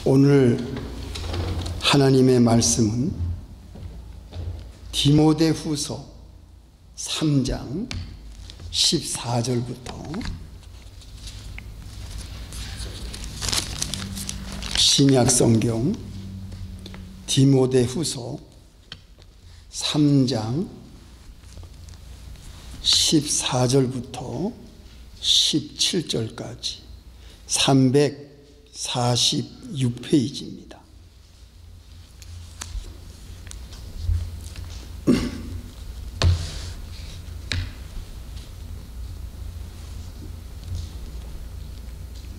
오늘 하나님의 말씀은 디모데후서 3장 14절부터 신약성경 디모데후서 3장 14절부터 17절까지 346페이지입니다.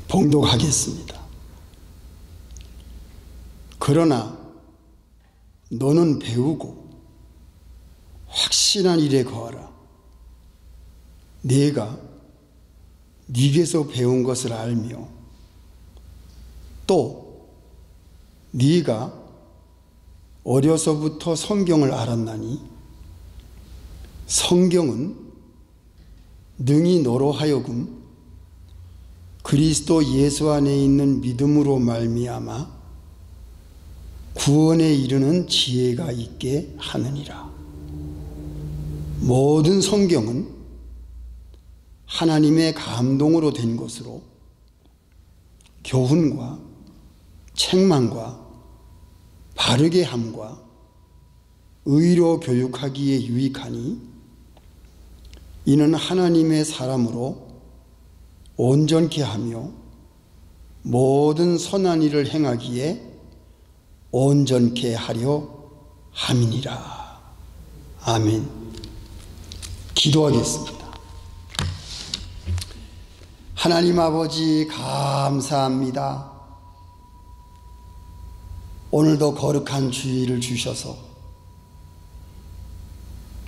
봉독하겠습니다. 그러나 너는 배우고 확신한 일에 거하라. 네가 네게서 배운 것을 알며 또 네가 어려서부터 성경을 알았나니 성경은 능히 너로 하여금 그리스도 예수 안에 있는 믿음으로 말미암아 구원에 이르는 지혜가 있게 하느니라. 모든 성경은 하나님의 감동으로 된 것으로 교훈과 책망과 바르게 함과 의로 교육하기에 유익하니 이는 하나님의 사람으로 온전케 하며 모든 선한 일을 행하기에 온전케 하려 함이니라. 아멘. 기도하겠습니다. 하나님 아버지 감사합니다. 오늘도 거룩한 주일을 주셔서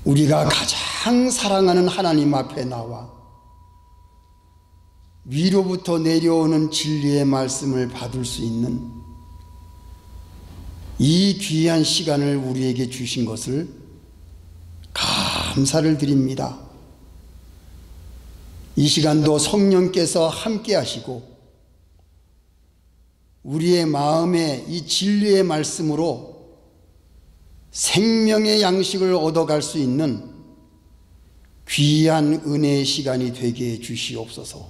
우리가 가장 사랑하는 하나님 앞에 나와 위로부터 내려오는 진리의 말씀을 받을 수 있는 이 귀한 시간을 우리에게 주신 것을 감사를 드립니다. 이 시간도 성령께서 함께 하시고 우리의 마음에 이 진리의 말씀으로 생명의 양식을 얻어갈 수 있는 귀한 은혜의 시간이 되게 해 주시옵소서.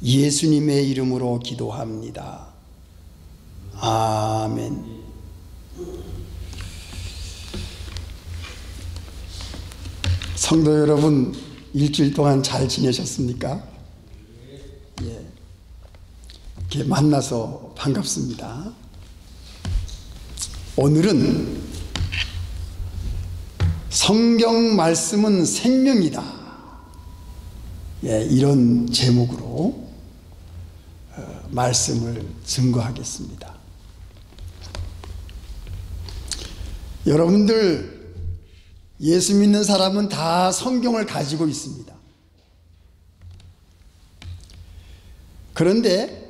예수님의 이름으로 기도합니다. 아멘. 성도 여러분, 일주일 동안 잘 지내셨습니까? 예. 이렇게 만나서 반갑습니다. 오늘은 성경 말씀은 생명이다. 예, 이런 제목으로 말씀을 증거하겠습니다. 여러분들 예수 믿는 사람은 다 성경을 가지고 있습니다. 그런데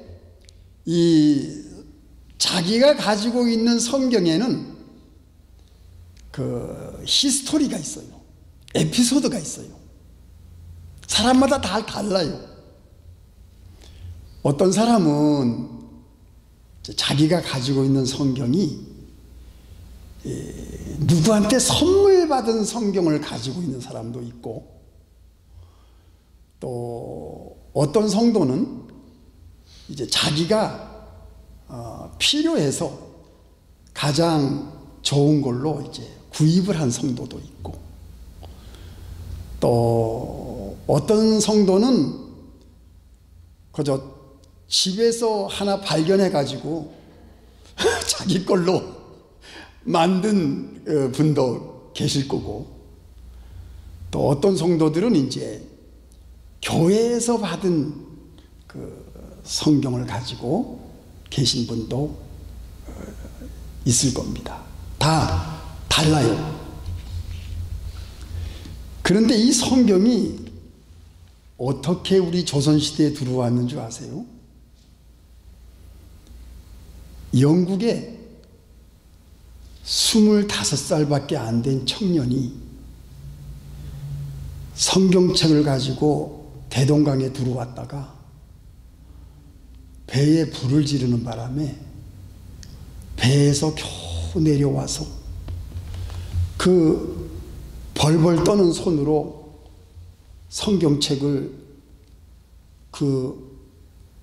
이 자기가 가지고 있는 성경에는 그 히스토리가 있어요. 에피소드가 있어요. 사람마다 다 달라요. 어떤 사람은 자기가 가지고 있는 성경이 누구한테 선물 받은 성경을 가지고 있는 사람도 있고, 또 어떤 성도는 이제 자기가 필요해서 가장 좋은 걸로 이제 구입을 한 성도도 있고, 또 어떤 성도는 그저 집에서 하나 발견해 가지고 자기 걸로 만든 분도 계실 거고, 또 어떤 성도들은 이제 교회에서 받은 그 성경을 가지고 계신 분도 있을 겁니다. 다 달라요. 그런데 이 성경이 어떻게 우리 조선시대에 들어왔는 줄 아세요? 영국에 25살밖에 안 된 청년이 성경책을 가지고 대동강에 들어왔다가 배에 불을 지르는 바람에 배에서 겨우 내려와서 그 벌벌 떠는 손으로 성경책을 그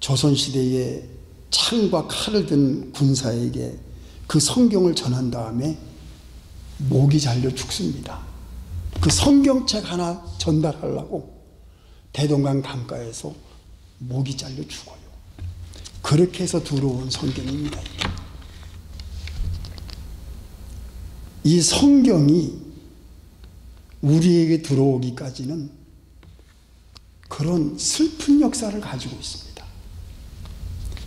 조선시대에 창과 칼을 든 군사에게 그 성경을 전한 다음에 목이 잘려 죽습니다. 그 성경책 하나 전달하려고 대동강 강가에서 목이 잘려 죽어요. 그렇게 해서 들어온 성경입니다. 이 성경이 우리에게 들어오기까지는 그런 슬픈 역사를 가지고 있습니다.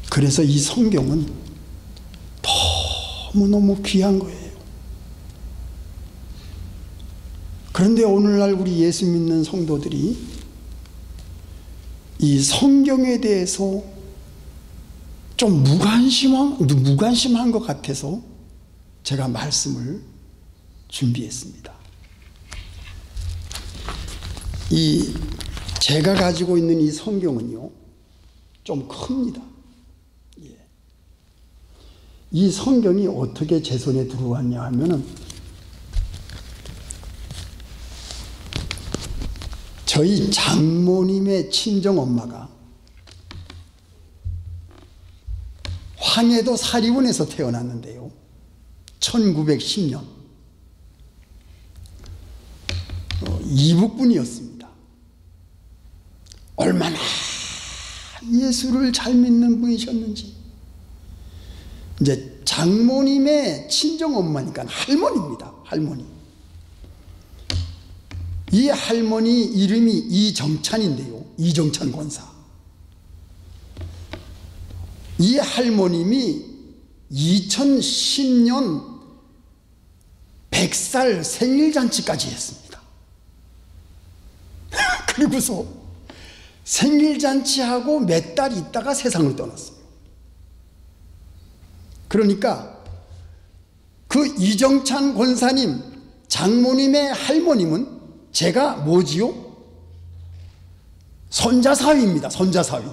그래서 이 성경은 너무너무 귀한 거예요. 그런데 오늘날 우리 예수 믿는 성도들이 이 성경에 대해서 좀 무관심한 것 같아서 제가 말씀을 준비했습니다. 제가 가지고 있는 이 성경은요, 좀 큽니다. 이 성경이 어떻게 제 손에 들어왔냐 하면은, 저희 장모님의 친정 엄마가 황해도 사리원에서 태어났는데요, 1910년 이북분이었습니다. 얼마나 예수를 잘 믿는 분이셨는지. 이제 장모님의 친정 엄마니까 할머니입니다. 할머니. 이 할머니 이름이 이정찬인데요, 이정찬 권사. 이 할머님이 2010년 100살 생일잔치까지 했습니다. 그리고서 생일잔치하고 몇 달 있다가 세상을 떠났어요. 그러니까 그 이정찬 권사님 장모님의 할머님은 제가 뭐지요? 손자사위입니다. 손자사위.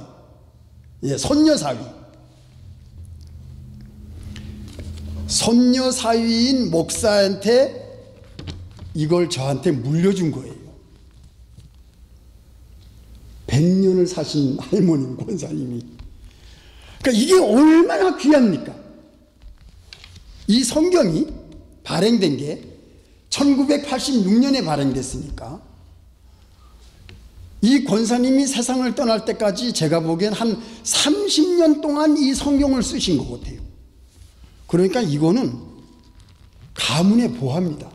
예, 손녀사위. 손녀사위인 목사한테 이걸 저한테 물려준 거예요. 100년을 사신 할머님 권사님이. 그러니까 이게 얼마나 귀합니까? 이 성경이 발행된 게 1986년에 발행됐으니까 이 권사님이 세상을 떠날 때까지 제가 보기엔 한 30년 동안 이 성경을 쓰신 것 같아요. 그러니까 이거는 가문의 보화입니다.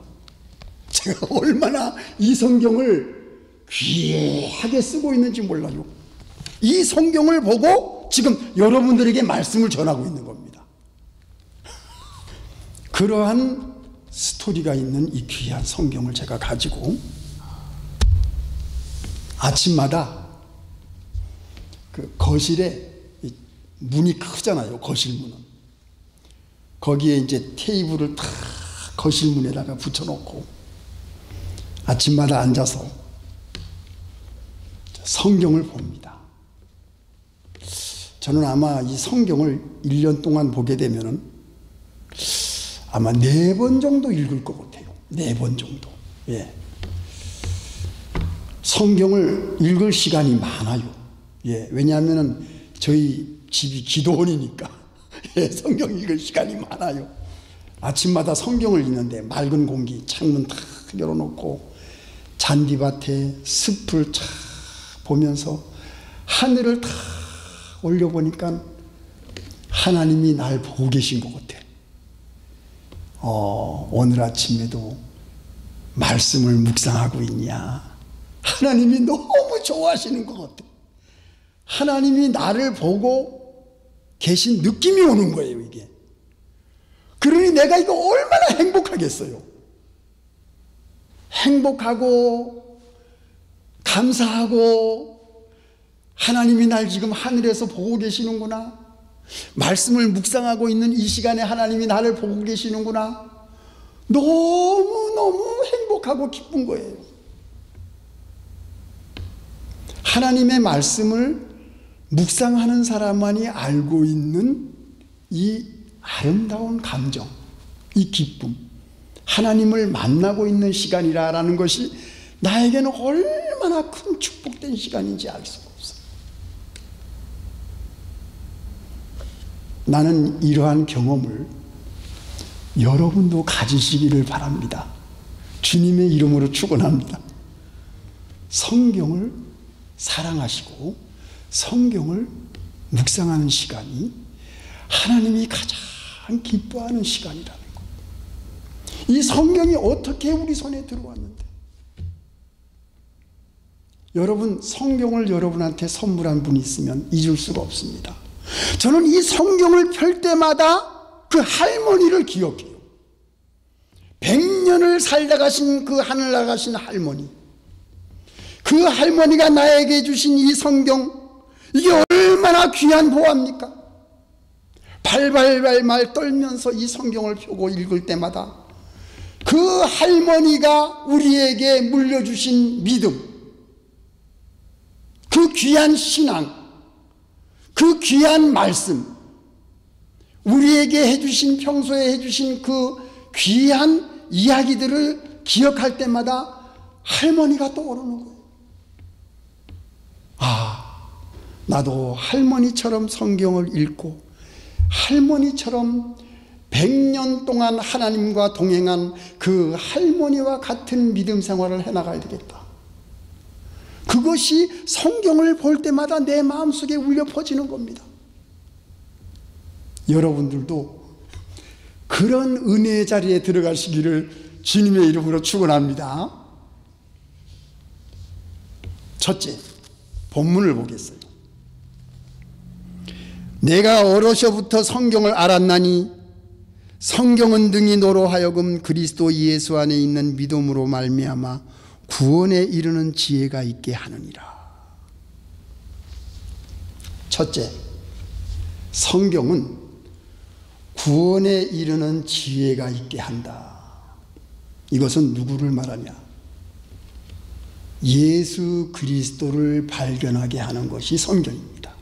제가 얼마나 이 성경을 귀하게 쓰고 있는지 몰라요. 이 성경을 보고 지금 여러분들에게 말씀을 전하고 있는 겁니다. 그러한 스토리가 있는 이 귀한 성경을 제가 가지고 아침마다 그 거실에 문이 크잖아요. 거실 문은. 거기에 이제 테이블을 탁 거실 문에다가 붙여놓고 아침마다 앉아서 성경을 봅니다. 저는 아마 이 성경을 1년 동안 보게 되면은 아마 4번 정도 읽을 것 같아요. 4번 정도. 예. 성경을 읽을 시간이 많아요. 예. 왜냐하면은 저희 집이 기도원이니까 예, 성경 읽을 시간이 많아요. 아침마다 성경을 읽는데 맑은 공기, 창문 탁 열어놓고 잔디밭에 숲을 쫙 보면서 하늘을 탁 올려보니까 하나님이 날 보고 계신 것 같아. 오늘 아침에도 말씀을 묵상하고 있냐. 하나님이 너무 좋아하시는 것 같아. 하나님이 나를 보고 계신 느낌이 오는 거예요, 이게. 그러니 내가 이거 얼마나 행복하겠어요. 행복하고 감사하고 하나님이 날 지금 하늘에서 보고 계시는구나. 말씀을 묵상하고 있는 이 시간에 하나님이 나를 보고 계시는구나. 너무너무 행복하고 기쁜 거예요. 하나님의 말씀을 묵상하는 사람만이 알고 있는 이 아름다운 감정, 이 기쁨, 하나님을 만나고 있는 시간이라는 것이 나에게는 얼마나 큰 축복된 시간인지 알 수가 없어요. 나는 이러한 경험을 여러분도 가지시기를 바랍니다. 주님의 이름으로 축원합니다. 성경을 사랑하시고 성경을 묵상하는 시간이 하나님이 가장 기뻐하는 시간이라는 것. 이 성경이 어떻게 우리 손에 들어왔는데, 여러분 성경을 여러분한테 선물한 분이 있으면 잊을 수가 없습니다. 저는 이 성경을 펼 때마다 그 할머니를 기억해요. 100년을 살다 가신 그 하늘 나가신 할머니, 그 할머니가 나에게 주신 이 성경, 이게 얼마나 귀한 보화입니까? 발발발말 떨면서 이 성경을 펴고 읽을 때마다 그 할머니가 우리에게 물려주신 믿음, 그 귀한 신앙, 그 귀한 말씀, 우리에게 해주신, 평소에 해주신 그 귀한 이야기들을 기억할 때마다 할머니가 떠오르는 거예요. 아, 나도 할머니처럼 성경을 읽고 할머니처럼 100년 동안 하나님과 동행한 그 할머니와 같은 믿음 생활을 해나가야 되겠다. 그것이 성경을 볼 때마다 내 마음속에 울려 퍼지는 겁니다. 여러분들도 그런 은혜의 자리에 들어가시기를 주님의 이름으로 축원합니다. 첫째, 본문을 보겠어요. 내가 어려서부터 성경을 알았나니 성경은 등이 너로 하여금 그리스도 예수 안에 있는 믿음으로 말미암아 구원에 이르는 지혜가 있게 하느니라. 첫째, 성경은 구원에 이르는 지혜가 있게 한다. 이것은 누구를 말하냐? 예수 그리스도를 발견하게 하는 것이 성경입니다.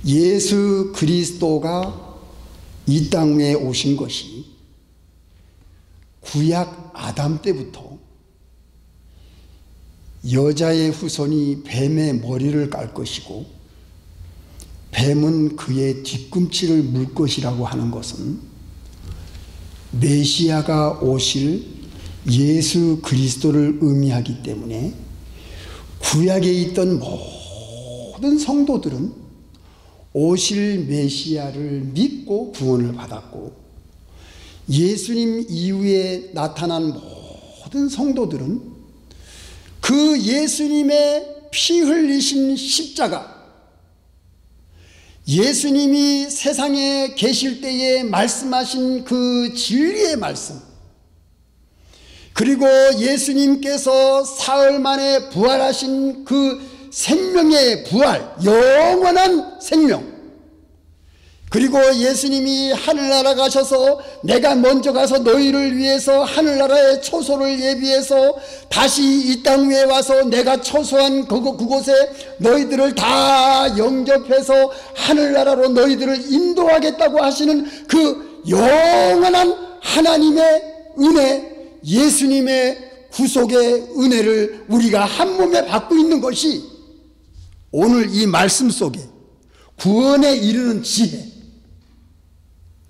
예수 그리스도가 이 땅에 오신 것이 구약 아담 때부터 여자의 후손이 뱀의 머리를 깔 것이고 뱀은 그의 뒤꿈치를 물 것이라고 하는 것은 메시아가 오실 예수 그리스도를 의미하기 때문에 구약에 있던 모든 성도들은 오실 메시아를 믿고 구원을 받았고, 예수님 이후에 나타난 모든 성도들은 그 예수님의 피 흘리신 십자가, 예수님이 세상에 계실 때에 말씀하신 그 진리의 말씀, 그리고 예수님께서 사흘 만에 부활하신 그 생명의 부활, 영원한 생명, 그리고 예수님이 하늘나라 가셔서 내가 먼저 가서 너희를 위해서 하늘나라의 초소를 예비해서 다시 이 땅 위에 와서 내가 초소한 그곳에 너희들을 다 영접해서 하늘나라로 너희들을 인도하겠다고 하시는 그 영원한 하나님의 은혜, 예수님의 구속의 은혜를 우리가 한 몸에 받고 있는 것이 오늘 이 말씀 속에 구원에 이르는 지혜,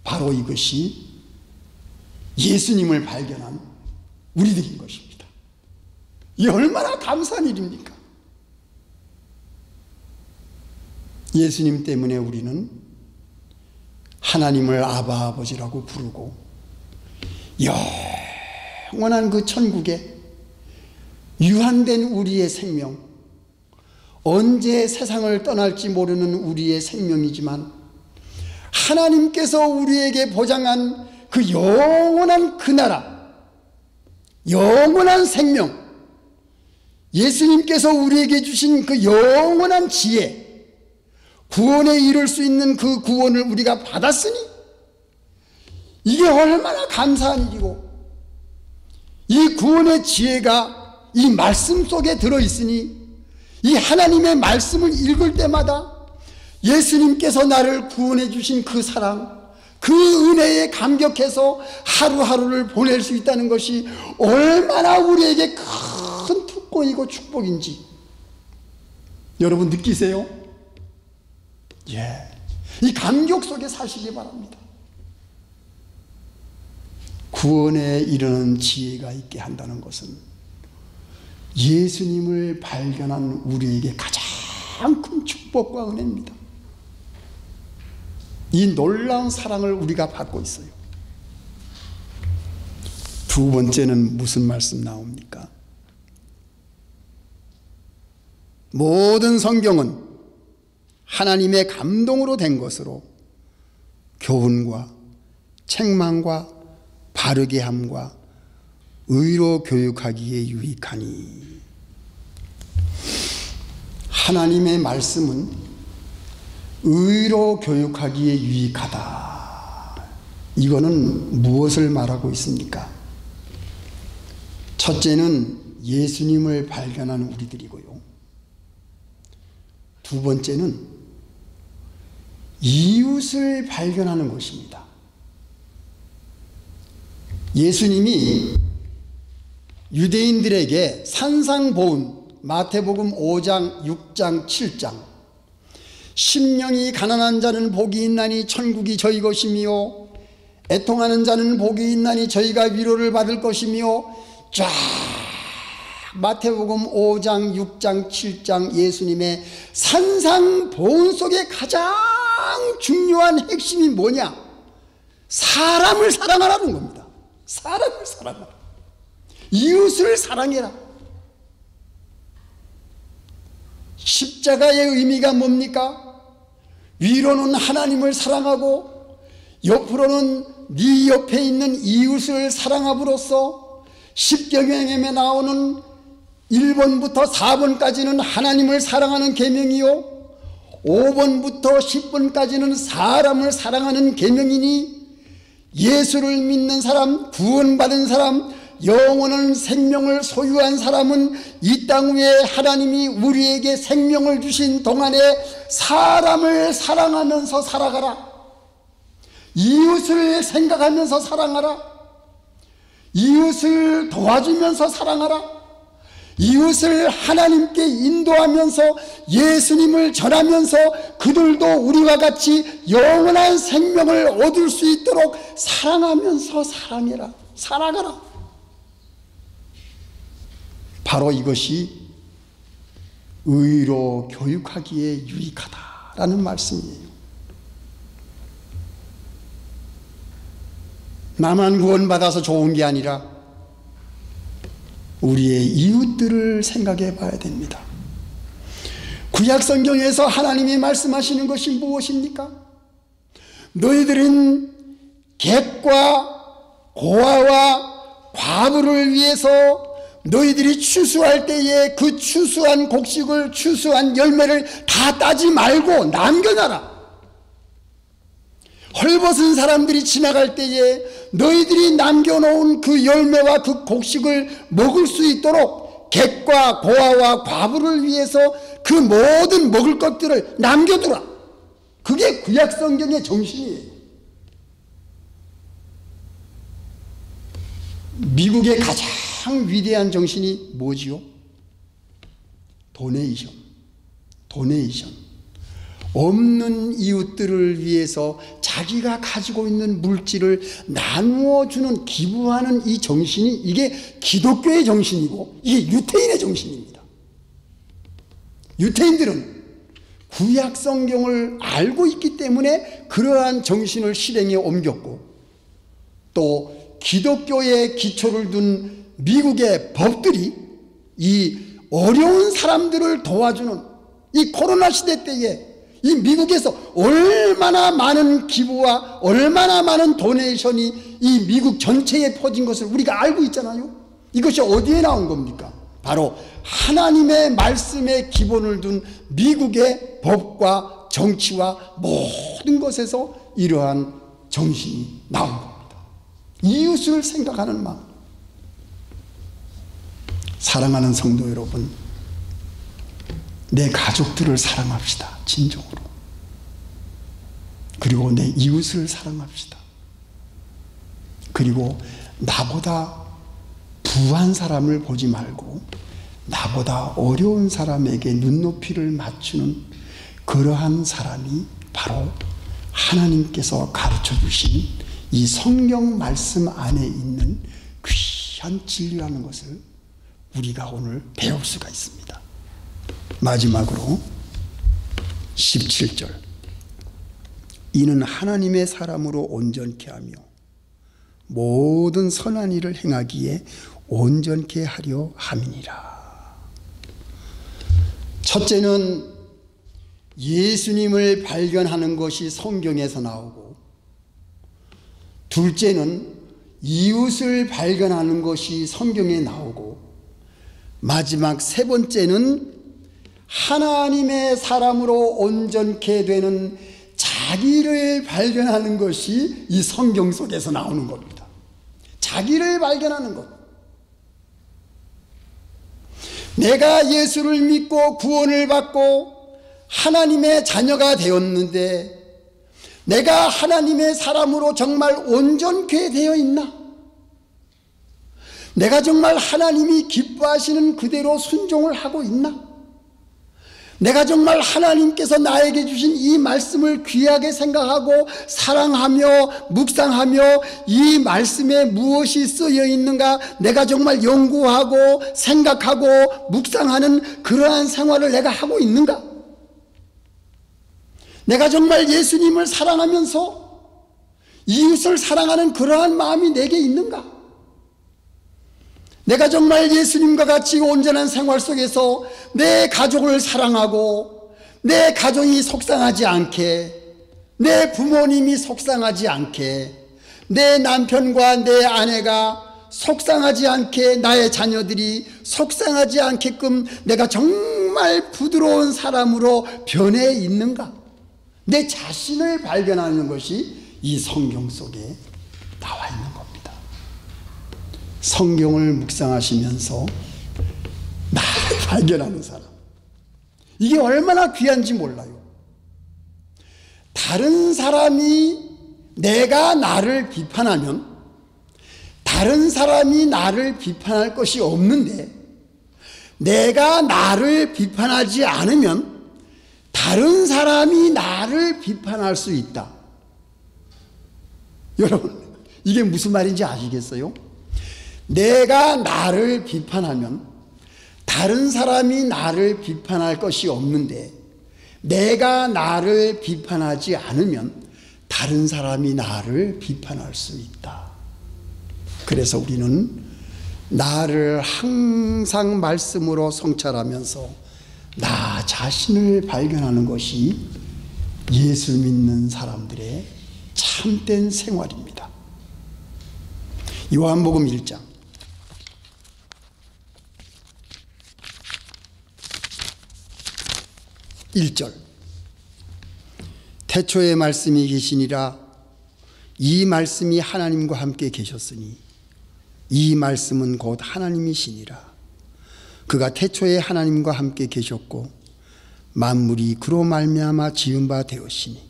바로 이것이 예수님을 발견한 우리들인 것입니다. 이 얼마나 감사한 일입니까? 예수님 때문에 우리는 하나님을 아바 아버지라고 부르고 영원한 그 천국에 유한된 우리의 생명, 언제 세상을 떠날지 모르는 우리의 생명이지만 하나님께서 우리에게 보장한 그 영원한 그 나라, 영원한 생명, 예수님께서 우리에게 주신 그 영원한 지혜, 구원에 이를 수 있는 그 구원을 우리가 받았으니 이게 얼마나 감사한 일이고, 이 구원의 지혜가 이 말씀 속에 들어있으니 이 하나님의 말씀을 읽을 때마다 예수님께서 나를 구원해 주신 그 사랑, 그 은혜에 감격해서 하루하루를 보낼 수 있다는 것이 얼마나 우리에게 큰 특권이고 축복인지 여러분 느끼세요? 예, 이 감격 속에 사시기 바랍니다. 구원에 이르는 지혜가 있게 한다는 것은 예수님을 발견한 우리에게 가장 큰 축복과 은혜입니다. 이 놀라운 사랑을 우리가 받고 있어요. 두 번째는 무슨 말씀 나옵니까? 모든 성경은 하나님의 감동으로 된 것으로 교훈과 책망과 바르게 함과 의로 교육하기에 유익하니. 하나님의 말씀은 의로 교육하기에 유익하다. 이거는 무엇을 말하고 있습니까? 첫째는 예수님을 발견한 우리들이고요. 두 번째는 이웃을 발견하는 것입니다. 예수님이 유대인들에게 산상보훈, 마태복음 5장, 6장, 7장, 심령이 가난한 자는 복이 있나니 천국이 저희 것이며 애통하는 자는 복이 있나니 저희가 위로를 받을 것이며, 쫙 마태복음 5장, 6장, 7장 예수님의 산상보훈 속에 가장 중요한 핵심이 뭐냐? 사람을 사랑하라는 겁니다. 사람을 사랑하라. 이웃을 사랑해라. 십자가의 의미가 뭡니까? 위로는 하나님을 사랑하고 옆으로는 네 옆에 있는 이웃을 사랑함으로써 십계명에 나오는 1번부터 4번까지는 하나님을 사랑하는 계명이요 5번부터 10번까지는 사람을 사랑하는 계명이니, 예수를 믿는 사람, 구원받은 사람, 영원한 생명을 소유한 사람은 이 땅 위에 하나님이 우리에게 생명을 주신 동안에 사람을 사랑하면서 살아가라. 이웃을 생각하면서 사랑하라. 이웃을 도와주면서 사랑하라. 이웃을 하나님께 인도하면서 예수님을 전하면서 그들도 우리와 같이 영원한 생명을 얻을 수 있도록 사랑하면서 사랑해라. 살아가라. 바로 이것이 의로 교육하기에 유익하다라는 말씀이에요. 나만 구원받아서 좋은 게 아니라 우리의 이웃들을 생각해 봐야 됩니다. 구약 성경에서 하나님이 말씀하시는 것이 무엇입니까? 너희들은 객과 고아와 과부를 위해서 너희들이 추수할 때에 그 추수한 곡식을, 추수한 열매를 다 따지 말고 남겨놔라. 헐벗은 사람들이 지나갈 때에 너희들이 남겨놓은 그 열매와 그 곡식을 먹을 수 있도록 객과 고아와 과부를 위해서 그 모든 먹을 것들을 남겨두라. 그게 구약 성경의 정신이에요. 미국의 가장 위대한 정신이 뭐지요? 도네이션. 없는 이웃들을 위해서 자기가 가지고 있는 물질을 나누어주는, 기부하는 이 정신이, 이게 기독교의 정신이고 이게 유태인의 정신입니다. 유태인들은 구약 성경을 알고 있기 때문에 그러한 정신을 실행에 옮겼고, 또 기독교의 기초를 둔 미국의 법들이 이 어려운 사람들을 도와주는 이 코로나 시대 때에 이 미국에서 얼마나 많은 기부와 얼마나 많은 도네이션이 이 미국 전체에 퍼진 것을 우리가 알고 있잖아요. 이것이 어디에 나온 겁니까? 바로 하나님의 말씀에 기본을 둔 미국의 법과 정치와 모든 것에서 이러한 정신이 나온 겁니다. 이웃을 생각하는 마음. 사랑하는 성도 여러분, 내 가족들을 사랑합시다. 진정으로. 그리고 내 이웃을 사랑합시다. 그리고 나보다 부한 사람을 보지 말고 나보다 어려운 사람에게 눈높이를 맞추는 그러한 사람이 바로 하나님께서 가르쳐 주신 이 성경 말씀 안에 있는 귀한 진리라는 것을 우리가 오늘 배울 수가 있습니다. 마지막으로 17절. 이는 하나님의 사람으로 온전케 하며 모든 선한 일을 행하기에 온전케 하려 함이니라. 첫째는 예수님을 발견하는 것이 성경에서 나오고, 둘째는 이웃을 발견하는 것이 성경에 나오고, 마지막 세 번째는 하나님의 사람으로 온전케 되는 자기를 발견하는 것이 이 성경 속에서 나오는 겁니다. 자기를 발견하는 것. 내가 예수를 믿고 구원을 받고 하나님의 자녀가 되었는데 내가 하나님의 사람으로 정말 온전케 되어 있나? 내가 정말 하나님이 기뻐하시는 그대로 순종을 하고 있나? 내가 정말 하나님께서 나에게 주신 이 말씀을 귀하게 생각하고 사랑하며 묵상하며 이 말씀에 무엇이 쓰여 있는가 내가 정말 연구하고 생각하고 묵상하는 그러한 생활을 내가 하고 있는가? 내가 정말 예수님을 사랑하면서 이웃을 사랑하는 그러한 마음이 내게 있는가? 내가 정말 예수님과 같이 온전한 생활 속에서 내 가족을 사랑하고 내 가정이 속상하지 않게, 내 부모님이 속상하지 않게, 내 남편과 내 아내가 속상하지 않게, 나의 자녀들이 속상하지 않게끔 내가 정말 부드러운 사람으로 변해 있는가? 내 자신을 발견하는 것이 이 성경 속에 나와 있는 겁니다. 성경을 묵상하시면서 나를 발견하는 사람, 이게 얼마나 귀한지 몰라요. 다른 사람이 내가 나를 비판하면 다른 사람이 나를 비판할 것이 없는데, 내가 나를 비판하지 않으면 다른 사람이 나를 비판할 수 있다. 여러분, 이게 무슨 말인지 아시겠어요? 내가 나를 비판하면 다른 사람이 나를 비판할 것이 없는데, 내가 나를 비판하지 않으면 다른 사람이 나를 비판할 수 있다. 그래서 우리는 나를 항상 말씀으로 성찰하면서 나 자신을 발견하는 것이 예수 믿는 사람들의 참된 생활입니다. 요한복음 1장 1절. 태초에 말씀이 계시니라. 이 말씀이 하나님과 함께 계셨으니 이 말씀은 곧 하나님이시니라. 그가 태초에 하나님과 함께 계셨고 만물이 그로 말미암아 지은 바 되었으니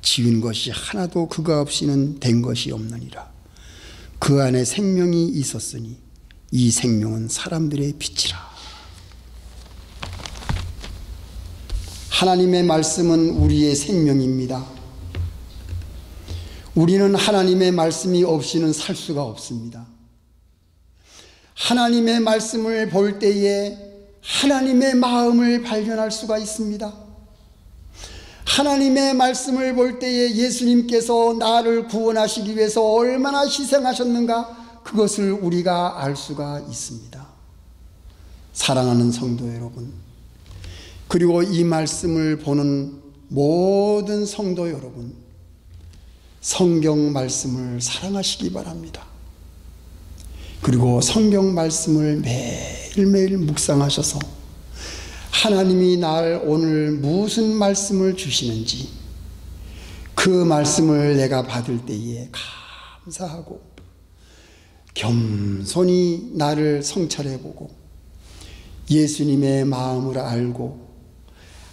지은 것이 하나도 그가 없이는 된 것이 없느니라. 그 안에 생명이 있었으니 이 생명은 사람들의 빛이라. 하나님의 말씀은 우리의 생명입니다. 우리는 하나님의 말씀이 없이는 살 수가 없습니다. 하나님의 말씀을 볼 때에 하나님의 마음을 발견할 수가 있습니다. 하나님의 말씀을 볼 때에 예수님께서 나를 구원하시기 위해서 얼마나 희생하셨는가, 그것을 우리가 알 수가 있습니다. 사랑하는 성도 여러분, 그리고 이 말씀을 보는 모든 성도 여러분, 성경 말씀을 사랑하시기 바랍니다. 그리고 성경 말씀을 매일매일 묵상하셔서 하나님이 날 오늘 무슨 말씀을 주시는지 그 말씀을 내가 받을 때에 감사하고 겸손히 나를 성찰해보고 예수님의 마음을 알고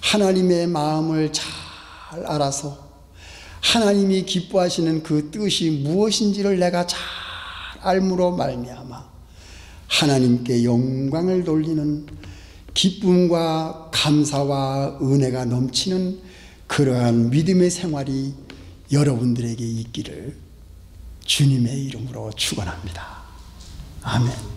하나님의 마음을 잘 알아서 하나님이 기뻐하시는 그 뜻이 무엇인지를 내가 잘 알므로 말미암아 하나님께 영광을 돌리는 기쁨과 감사와 은혜가 넘치는 그러한 믿음의 생활이 여러분들에게 있기를 주님의 이름으로 축원합니다. 아멘.